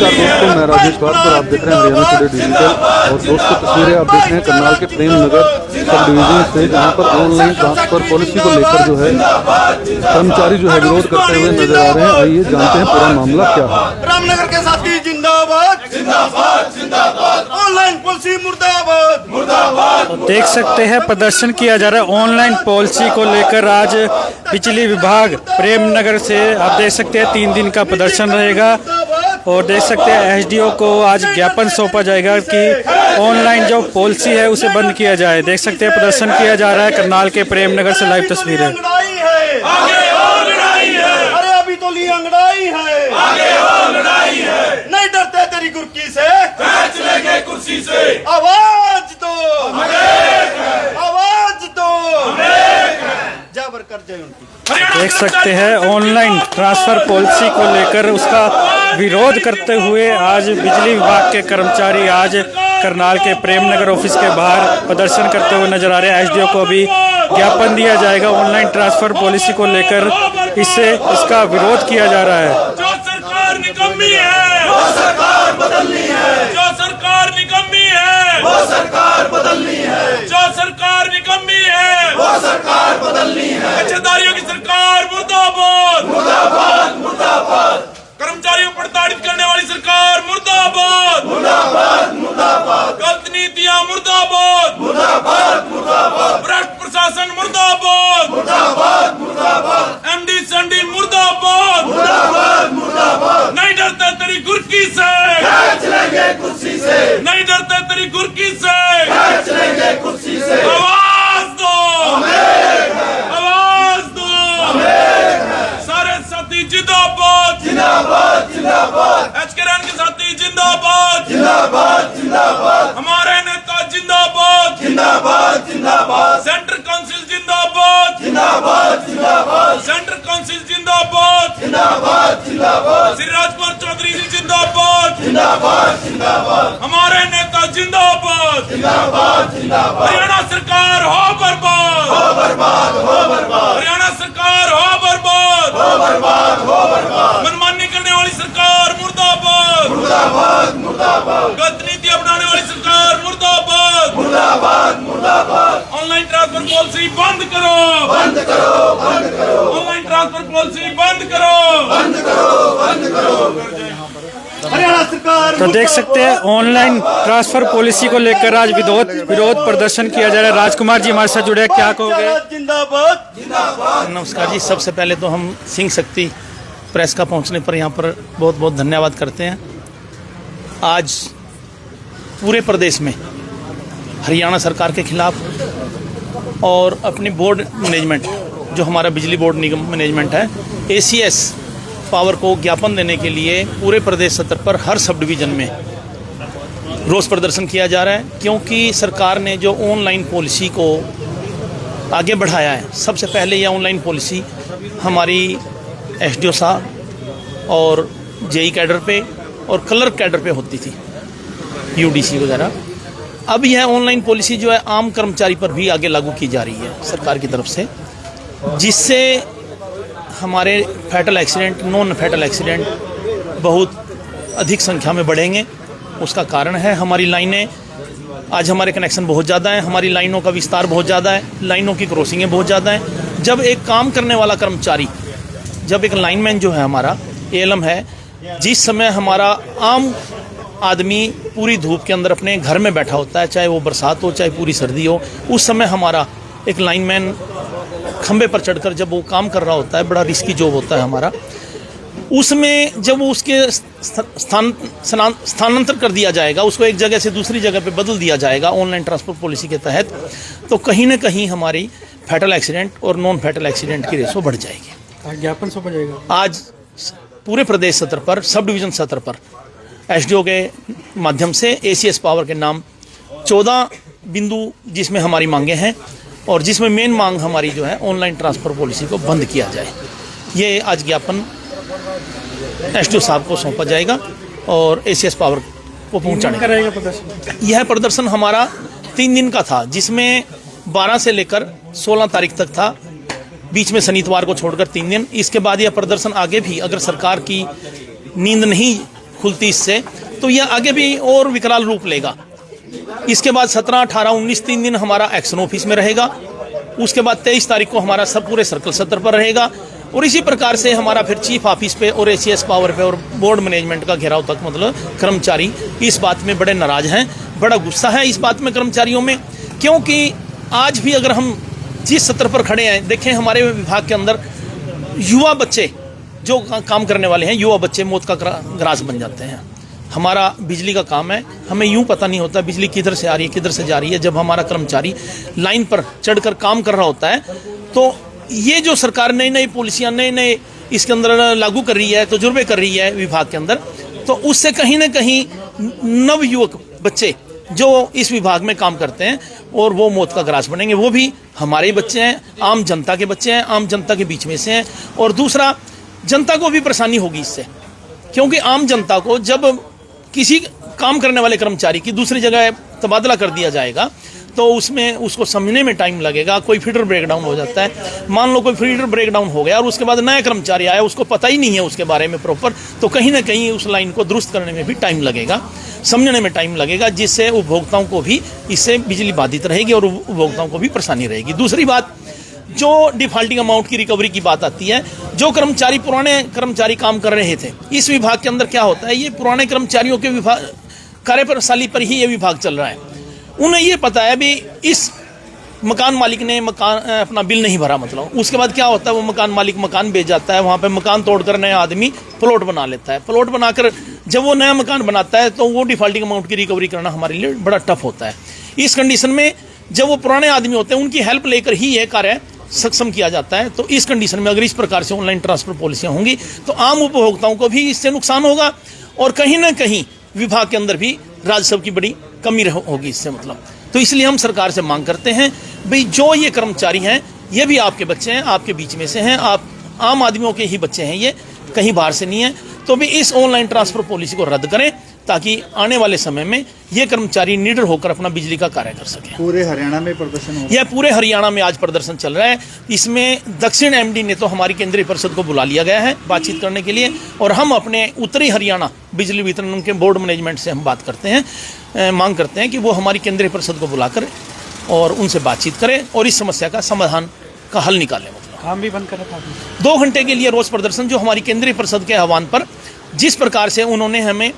नमस्कार दोस्तों, मैं राजेश भारत और आप देख रहे हैं हरियाणा टुडे डिजिटल। और दोस्तों तस्वीरें आप देख रहे हैं करनाल के प्रेम नगर सब डिवीजन से, जहां पर ऑनलाइन ट्रांसफर पॉलिसी को लेकर जो है कर्मचारी जो है विरोध करते हुए नजर आ रहे हैं। आइए जानते हैं पूरा मामला क्या है। रामनगर के साथी जिंदाबाद जिंदाबाद जिंदाबाद, ऑनलाइन पॉलिसी मुर्दाबाद मुर्दाबाद। देख सकते हैं प्रदर्शन किया जा रहा है ऑनलाइन पॉलिसी को लेकर। आज बिजली विभाग प्रेम नगर से आप देख सकते हैं 3 दिन का प्रदर्शन रहेगा और देख सकते हैं एसडीओ को आज ज्ञापन सौंपा जाएगा कि ऑनलाइन जो पॉलिसी है उसे बंद किया जाए। देख सकते हैं प्रदर्शन किया जा रहा है करनाल के प्रेम नगर से लाइव तस्वीरें। आगे और लड़ाई है, अरे अभी तो ली अंगड़ाई है, आगे और लड़ाई है। नहीं डरते तेरी गुरकी से, खींच लेंगे कुर्सी से। आवाज दो, आवाज दो, जाबर कर जाए उनकी। देख सकते हैं ऑनलाइन ट्रांसफर पॉलिसी को लेकर उसका विरोध करते हुए आज बिजली विभाग के कर्मचारी आज करनाल के प्रेम नगर ऑफिस के बाहर प्रदर्शन करते हुए नजर आ रहे हैं। एसडीओ को अभी ज्ञापन दिया जाएगा ऑनलाइन ट्रांसफर पॉलिसी को लेकर, इससे इसका विरोध किया जा रहा है। जो सरकार निकम्मी है वो सरकार बदलनी है, जो सरकार निकम्मी है वो सरकार बदलनी है, जो सरकार निकम्मी है वो सरकार बदलनी है। पेशेदारियों की सरकार मुर्दाबाद मुर्दाबाद मुर्दाबाद, कर्मचारियों पर ताड़ित करने वाली सरकार मुर्दाबाद मुर्दाबाद मुर्दाबाद, गलत नीतियां मुर्दाबाद मुर्दाबाद मुर्दाबाद, भ्रष्ट प्रशासन मुर्दाबाद मुर्दाबाद मुर्दाबाद, एमडी संडी मुर्दाबाद मुर्दाबाद मुर्दाबाद। नहीं डरते तेरी गुरकी से, खींच लेंगे कुर्सी से। नहीं डरते तेरी गुरकी से, खींच लेंगे कुर्सी से। आवाज दो, आवाज दो, सारे साथी जिंदाबाद जिंदाबाद जिंदाबाद, एचकेरन के साथी जिंदाबाद जिंदाबाद जिंदाबाद, हमारे नेता जिंदाबाद जिंदाबाद जिंदाबाद, सेंटर काउंसिल जिंदाबाद जिंदाबाद जिंदाबाद, सेंटर काउंसिल जिंदाबाद जिंदाबाद जिंदाबाद, श्री राजकुमार चौधरी जी जिंदाबाद जिंदाबाद जिंदाबाद, हमारे नेता जिंदाबाद जिंदाबाद जिंदाबाद। हरियाणा सरकार हो बर्बाद, हो बर्बाद, हो बर्बाद। हरियाणा सरकार हो बर्बाद, हो बर्बाद, हो बर्बाद। मनमानी करने वाली सरकार मुर्दाबाद मुर्दाबाद मुर्दाबाद, गलत नीति अपनाने वाली सरकार मुर्दाबाद मुर्दाबाद मुर्दाबाद। ऑनलाइन ट्रांसफर पॉलिसी बंद करो, बंद करो, बंद करो। ऑनलाइन ट्रांसफर पॉलिसी बंद करो, बंद करो, बंद करो। हरियाणा सरकार तो देख सकते हैं ऑनलाइन ट्रांसफर पॉलिसी को लेकर आज विरोध प्रदर्शन किया जा रहा है। राजकुमार जी हमारे साथ जुड़े हैं, क्या कहोगे? जिंदाबाद जिंदाबाद। नमस्कार जी, सबसे पहले तो हम सिंह शक्ति प्रेस का पहुंचने पर यहाँ पर बहुत बहुत धन्यवाद करते हैं। आज पूरे प्रदेश में हरियाणा सरकार के खिलाफ और अपनी बोर्ड मैनेजमेंट जो हमारा बिजली बोर्ड निगम मैनेजमेंट है एसीएस पावर को ज्ञापन देने के लिए पूरे प्रदेश स्तर पर हर सब डिवीज़न में रोष प्रदर्शन किया जा रहा है, क्योंकि सरकार ने जो ऑनलाइन पॉलिसी को आगे बढ़ाया है। सबसे पहले यह ऑनलाइन पॉलिसी हमारी एसडीओ साहब और जेई कैडर पे और क्लर्क कैडर पे होती थी, यूडीसी वगैरह। अब यह ऑनलाइन पॉलिसी जो है आम कर्मचारी पर भी आगे लागू की जा रही है सरकार की तरफ से, जिससे हमारे fatal accident, non fatal accident बहुत अधिक संख्या में बढ़ेंगे। उसका कारण है हमारी लाइनें, आज हमारे कनेक्शन बहुत ज़्यादा हैं, हमारी लाइनों का विस्तार बहुत ज़्यादा है, लाइनों की क्रॉसिंगें बहुत ज़्यादा हैं। जब एक काम करने वाला कर्मचारी, जब एक लाइनमैन जो है हमारा एएलएम है, जिस समय हमारा आम आदमी पूरी धूप के अंदर अपने घर में बैठा होता है, चाहे वो बरसात हो चाहे पूरी सर्दी हो, उस समय हमारा एक लाइनमैन खंबे पर चढ़कर जब वो काम कर रहा होता है, बड़ा रिस्की जॉब होता है हमारा, उसमें जब वो उसके स्थानांतर कर दिया जाएगा, उसको एक जगह से दूसरी जगह पे बदल दिया जाएगा ऑनलाइन ट्रांसपोर्ट पॉलिसी के तहत, तो कहीं ना कहीं हमारी फैटल एक्सीडेंट और नॉन फैटल एक्सीडेंट की रेशो बढ़ जाएगी। ज्ञापन सौंपा जाएगा आज पूरे प्रदेश स्तर पर, सब डिवीज़न स्तर पर एसडीओ के माध्यम से एसीएस पावर के नाम 14 बिंदु जिसमें हमारी मांगे हैं और जिसमें मेन मांग हमारी जो है ऑनलाइन ट्रांसफर पॉलिसी को बंद किया जाए। ये आज ज्ञापन एसडीओ साहब को सौंपा जाएगा और एसीएस पावर को पहुंचाने करेगा प्रदर्शन। यह प्रदर्शन हमारा 3 दिन का था, जिसमें 12 से लेकर 16 तारीख तक था, बीच में शनिवार को छोड़कर 3 दिन। इसके बाद यह प्रदर्शन आगे भी अगर सरकार की नींद नहीं खुलती इससे, तो यह आगे भी और विकराल रूप लेगा। इसके बाद 17, 18, 19 3 दिन हमारा एक्शन ऑफिस में रहेगा। उसके बाद 23 तारीख को हमारा सब पूरे सर्कल सत्र पर रहेगा और इसी प्रकार से हमारा फिर चीफ ऑफिस पे और एसीएस पावर पे और बोर्ड मैनेजमेंट का घेराव तक, मतलब कर्मचारी इस बात में बड़े नाराज हैं, बड़ा गुस्सा है इस बात में कर्मचारियों में। क्योंकि आज भी अगर हम जिस सत्र पर खड़े हैं, देखें हमारे विभाग के अंदर युवा बच्चे जो काम करने वाले हैं, युवा बच्चे मौत का ग्रास बन जाते हैं। हमारा बिजली का काम है, हमें यूं पता नहीं होता बिजली किधर से आ रही है किधर से जा रही है। जब हमारा कर्मचारी लाइन पर चढ़कर काम कर रहा होता है, तो ये जो सरकार नई नई पॉलिसियां नए इसके अंदर लागू कर रही है, तजुर्बे कर रही है विभाग के अंदर, तो उससे कहीं ना कहीं नवयुवक बच्चे जो इस विभाग में काम करते हैं और वो मौत का ग्रास बनेंगे। वो भी हमारे ही बच्चे हैं, आम जनता के बच्चे हैं, आम जनता के बीच में से हैं। और दूसरा, जनता को भी परेशानी होगी इससे, क्योंकि आम जनता को जब किसी काम करने वाले कर्मचारी की दूसरी जगह तबादला कर दिया जाएगा, तो उसमें उसको समझने में टाइम लगेगा। कोई फीडर ब्रेकडाउन हो जाता है, मान लो कोई फीडर ब्रेकडाउन हो गया और उसके बाद नया कर्मचारी आया, उसको पता ही नहीं है उसके बारे में प्रॉपर, तो कहीं ना कहीं उस लाइन को दुरुस्त करने में भी टाइम लगेगा, समझने में टाइम लगेगा, जिससे उपभोक्ताओं को भी इससे बिजली बाधित रहेगी और उपभोक्ताओं को भी परेशानी रहेगी। दूसरी बात, जो डिफॉल्टिंग अमाउंट की रिकवरी की बात आती है, जो कर्मचारी पुराने कर्मचारी काम कर रहे थे इस विभाग के अंदर, क्या होता है, ये पुराने कर्मचारियों के विभाग कार्यप्रणाली पर ही ये विभाग चल रहा है। उन्हें ये पता है भी इस मकान मालिक ने अपना बिल नहीं भरा, मतलब उसके बाद क्या होता है, वो मकान मालिक मकान बेच जाता है, वहाँ पे मकान तोड़कर नया आदमी प्लॉट बना लेता है। प्लॉट बनाकर जब वो नया मकान बनाता है, तो वो डिफॉल्टिंग अमाउंट की रिकवरी करना हमारे लिए बड़ा टफ होता है। इस कंडीशन में जब वो पुराने आदमी होते हैं, उनकी हेल्प लेकर ही ये कार्य सक्षम किया जाता है। तो इस कंडीशन में अगर इस प्रकार से ऑनलाइन ट्रांसफर पॉलिसियां होंगी, तो आम उपभोक्ताओं को भी इससे नुकसान होगा और कहीं ना कहीं विभाग के अंदर भी राजस्व की बड़ी कमी होगी इससे, मतलब। तो इसलिए हम सरकार से मांग करते हैं, भाई जो ये कर्मचारी हैं, ये भी आपके बच्चे हैं, आपके बीच में से हैं, आप आम आदमियों के ही बच्चे हैं, ये कहीं बाहर से नहीं है। तो भी इस ऑनलाइन ट्रांसफर पॉलिसी को रद्द करें, ताकि आने वाले समय में ये कर्मचारी निडर होकर अपना बिजली का कार्य कर सकें। पूरे हरियाणा में प्रदर्शन हो, यह पूरे हरियाणा में आज प्रदर्शन चल रहा है। इसमें दक्षिण एमडी ने तो हमारी केंद्रीय परिषद को बुला लिया गया है बातचीत करने के लिए, और हम अपने उत्तरी हरियाणा बिजली वितरण के बोर्ड मैनेजमेंट से हम बात करते हैं, मांग करते हैं कि वो हमारी केंद्रीय परिषद को बुलाकर और उनसे बातचीत करें और इस समस्या का समाधान का हल निकालें। मतलब काम भी बंद कर रखा था 2 घंटे के लिए रोज प्रदर्शन, जो हमारी केंद्रीय परिषद के आह्वान पर जिस प्रकार से उन्होंने हमें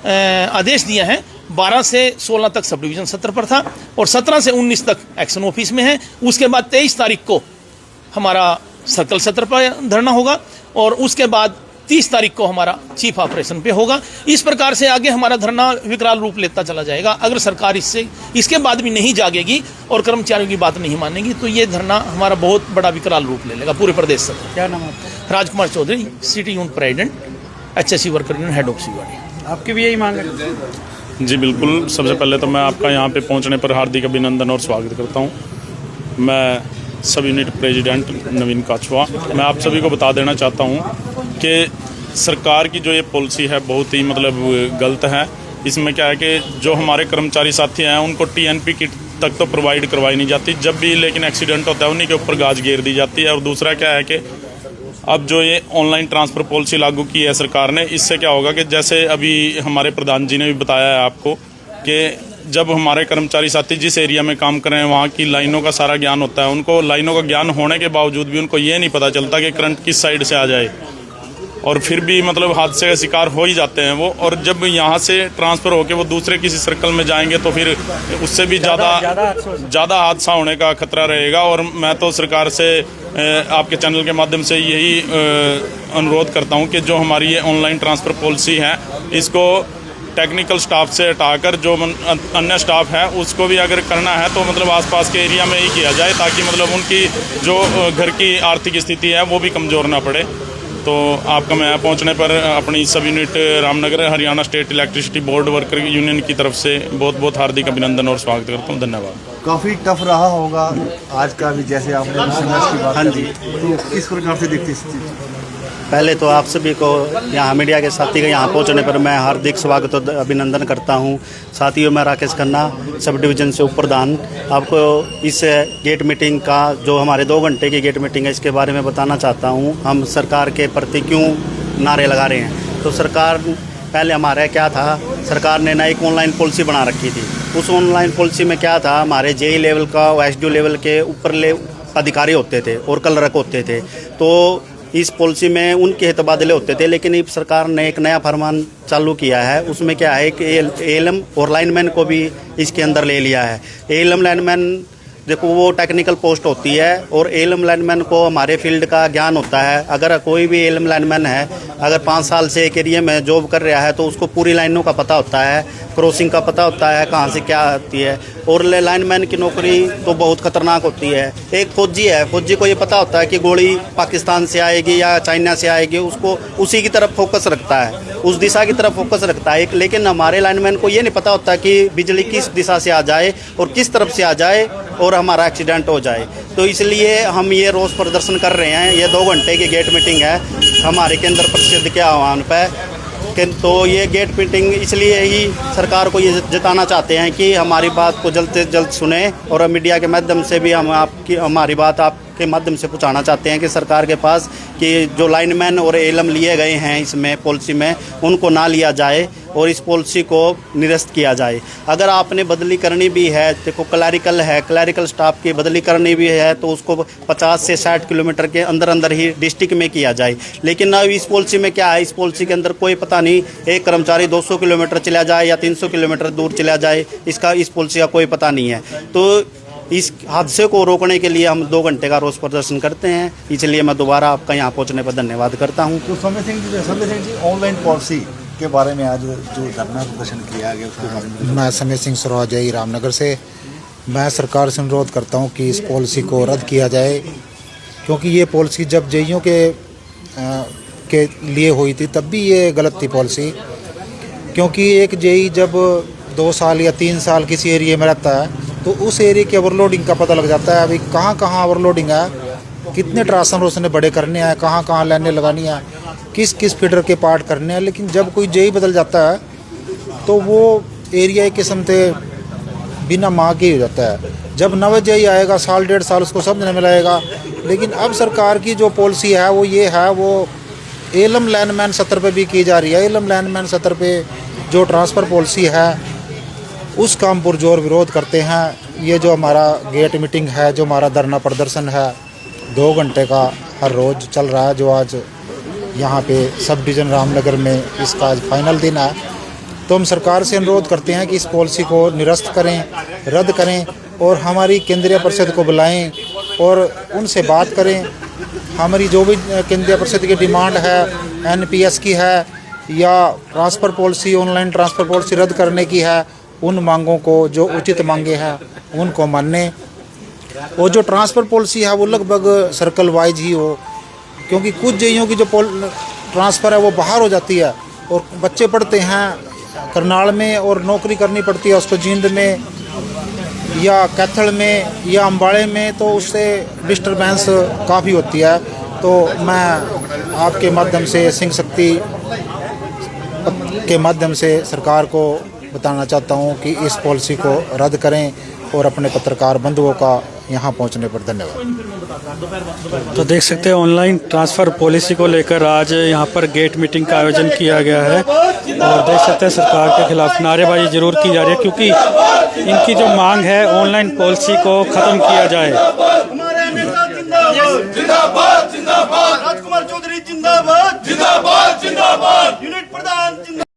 आदेश दिया है, 12 से 16 तक सब डिवीजन सत्र पर था और 17 से 19 तक एक्शन ऑफिस में है। उसके बाद 23 तारीख को हमारा सर्कल सत्र पर धरना होगा और उसके बाद 30 तारीख को हमारा चीफ ऑपरेशन पे होगा। इस प्रकार से आगे हमारा धरना विकराल रूप लेता चला जाएगा। अगर सरकार इसके बाद भी नहीं जागेगी और कर्मचारियों की बात नहीं मानेगी, तो ये धरना हमारा बहुत बड़ा विकराल रूप ले लेगा पूरे प्रदेश सत्र। क्या नाम है आपका? Rajkumar Chaudhary, city unit president, HSC worker union, head of Siwadi. आपकी भी यही मांग है? जी बिल्कुल। सबसे पहले तो मैं आपका यहाँ पे पहुँचने पर हार्दिक अभिनंदन और स्वागत करता हूँ। मैं सब यूनिट प्रेसिडेंट नवीन काछवा। मैं आप सभी को बता देना चाहता हूँ कि सरकार की जो ये पॉलिसी है बहुत ही मतलब गलत है। इसमें क्या है कि जो हमारे कर्मचारी साथी हैं उनको TNP किट तक तो प्रोवाइड करवाई नहीं जाती, जब भी लेकिन एक्सीडेंट होता है उन्हीं के ऊपर गाज घेर दी जाती है। और दूसरा क्या है कि अब जो ये ऑनलाइन ट्रांसफ़र पॉलिसी लागू की है सरकार ने, इससे क्या होगा कि जैसे अभी हमारे प्रधान जी ने भी बताया है आपको कि जब हमारे कर्मचारी साथी जिस एरिया में काम कर रहे हैं वहाँ की लाइनों का सारा ज्ञान होता है, उनको लाइनों का ज्ञान होने के बावजूद भी उनको ये नहीं पता चलता कि करंट किस साइड से आ जाए, और फिर भी मतलब हादसे का शिकार हो ही जाते हैं वो। और जब यहाँ से ट्रांसफ़र होकर वो दूसरे किसी सर्कल में जाएंगे तो फिर उससे भी ज़्यादा हादसा होने का खतरा रहेगा। और मैं तो सरकार से आपके चैनल के माध्यम से यही अनुरोध करता हूँ कि जो हमारी ये ऑनलाइन ट्रांसफ़र पॉलिसी है, इसको टेक्निकल स्टाफ से हटाकर जो अन्य स्टाफ है उसको भी अगर करना है तो मतलब आसपास के एरिया में ही किया जाए, ताकि मतलब उनकी जो घर की आर्थिक स्थिति है वो भी कमज़ोर ना पड़े। तो आपका मैं पहुंचने पर अपनी सब unit Ramnagar Haryana state electricity board worker union की तरफ से बहुत बहुत हार्दिक अभिनंदन और स्वागत करता हूं। धन्यवाद। काफ़ी टफ रहा होगा आज का भी, जैसे आपने संघर्ष की बात करी, तो किस प्रकार से देखती स्थिति? पहले तो आप सभी को यहाँ मीडिया के साथी के यहाँ पहुँचने पर मैं हार्दिक स्वागत और अभिनंदन करता हूँ। साथियों, मैं राकेश खन्ना, सब डिवीज़न से उप प्रधान। आपको इस गेट मीटिंग का जो हमारे 2 घंटे की गेट मीटिंग है इसके बारे में बताना चाहता हूँ। हम सरकार के प्रति क्यों नारे लगा रहे हैं। तो सरकार पहले हमारे क्या था, सरकार ने ना एक ऑनलाइन पॉलिसी बना रखी थी। उस ऑनलाइन पॉलिसी में क्या था, हमारे जेई लेवल का एसडीओ लेवल के ऊपर अधिकारी होते थे और क्लर्क होते थे, तो इस पॉलिसी में उनके तबादले होते थे। लेकिन अब सरकार ने एक नया फरमान चालू किया है, उसमें क्या है कि एएलएम और लाइनमैन को भी इसके अंदर ले लिया है। एएलएम लाइनमैन देखो वो टेक्निकल पोस्ट होती है और एएलएम लाइनमैन को हमारे फील्ड का ज्ञान होता है। अगर कोई भी एएलएम लाइनमैन है, अगर 5 साल से एक एरिया में जॉब कर रहा है तो उसको पूरी लाइनों का पता होता है, क्रॉसिंग का पता होता है, कहाँ से क्या आती है। और लाइनमैन की नौकरी तो बहुत खतरनाक होती है। एक फौजी है, फौजी को ये पता होता है कि गोली पाकिस्तान से आएगी या चाइना से आएगी, उसको उसी की तरफ फोकस रखता है, उस दिशा की तरफ फोकस रखता है। लेकिन हमारे लाइनमैन को ये नहीं पता होता कि बिजली किस दिशा से आ जाए और किस तरफ से आ जाए और हमारा एक्सीडेंट हो जाए। तो इसलिए हम ये रोज़ प्रदर्शन कर रहे हैं। ये 2 घंटे की गेट मीटिंग है हमारे केंद्र परिषद के आह्वान पर। तो ये गेट मीटिंग इसलिए ही सरकार को ये जताना चाहते हैं कि हमारी बात को जल्द से जल्द सुने, और मीडिया के माध्यम से भी हम हमारी बात आपके माध्यम से पहुंचाना चाहते हैं कि सरकार के पास कि जो लाइनमैन और एएलएम लिए गए हैं इसमें पॉलिसी में, उनको ना लिया जाए और इस पॉलिसी को निरस्त किया जाए। अगर आपने बदली करनी भी है, देखो क्लैरिकल है, क्लैरिकल स्टाफ की बदली करनी भी है तो उसको 50 से 60 किलोमीटर के अंदर अंदर ही डिस्ट्रिक्ट में किया जाए। लेकिन अब इस पॉलिसी में क्या है, इस पॉलिसी के अंदर कोई पता नहीं, एक कर्मचारी 200 किलोमीटर चला जाए या 300 किलोमीटर दूर चला जाए, इसका इस पॉलिसी का कोई पता नहीं है। तो इस हादसे को रोकने के लिए हम 2 घंटे का रोज़ प्रदर्शन करते हैं। इसलिए मैं दोबारा आपका यहाँ पहुँचने पर धन्यवाद करता हूँ। तो समय सिंह जी ऑनलाइन पॉलिसी के बारे में आज जो धरना प्रदर्शन किया गया उसके बारे में। मैं समय सिंह सरोज जई रामनगर से। मैं सरकार से अनुरोध करता हूं कि इस पॉलिसी को रद्द किया जाए, क्योंकि ये पॉलिसी जब जेईओ के लिए हुई थी तब भी ये गलत थी पॉलिसी। क्योंकि एक जेई जब 2 साल या 3 साल किसी एरिया में रहता है तो उस एरिया की ओवरलोडिंग का पता लग जाता है। अभी कहाँ कहाँ ओवरलोडिंग है, कितने ट्रांसफार्मर उसने बड़े करने हैं, कहाँ कहाँ लाइनें लगानी है, किस किस फीडर के पार्ट करने हैं। लेकिन जब कोई जेई बदल जाता है तो वो एरिया एक किस्म से बिना माँ के ही हो जाता है। जब नव जेई आएगा 1.5 साल उसको समझने में लगेगा। लेकिन अब सरकार की जो पॉलिसी है वो ये है, वो एएलएम लाइनमैन सतर पे भी की जा रही है। एएलएम लाइनमैन सतर पे जो ट्रांसफ़र पॉलिसी है उस काम पर जोर विरोध करते हैं। ये जो हमारा गेट मीटिंग है, जो हमारा धरना प्रदर्शन है 2 घंटे का हर रोज़ चल रहा है, जो आज यहाँ पे सब डिवीज़न रामनगर में इसका आज फाइनल दिन है। तो हम सरकार से अनुरोध करते हैं कि इस पॉलिसी को निरस्त करें, रद्द करें और हमारी केंद्रीय परिषद को बुलाएं और उनसे बात करें। हमारी जो भी केंद्रीय परिषद की डिमांड है, एनपीएस की है या transfer policy, online transfer policy रद्द करने की है, उन मांगों को जो उचित मांगे हैं उनको माने। और जो ट्रांसफ़र पॉलिसी है वो लगभग सर्कल वाइज ही हो, क्योंकि कुछ जेईओ की जो ट्रांसफ़र है वो बाहर हो जाती है और बच्चे पढ़ते हैं करनाल में और नौकरी करनी पड़ती है उसको जींद में या कैथल में या अम्बाड़े में, तो उससे डिस्टर्बेंस काफ़ी होती है। तो मैं आपके माध्यम से सिंह शक्ति के माध्यम से सरकार को बताना चाहता हूं कि इस पॉलिसी को रद्द करें और अपने पत्रकार बंधुओं का यहाँ पहुँचने पर धन्यवाद। तो देख सकते हैं ऑनलाइन ट्रांसफ़र पॉलिसी को लेकर आज यहाँ पर गेट मीटिंग का आयोजन किया गया है और देख सकते हैं सरकार के खिलाफ नारेबाजी जरूर की जा रही है, क्योंकि इनकी जो मांग है ऑनलाइन पॉलिसी को ख़त्म किया जाए। हमारे नेता जिंदाबाद।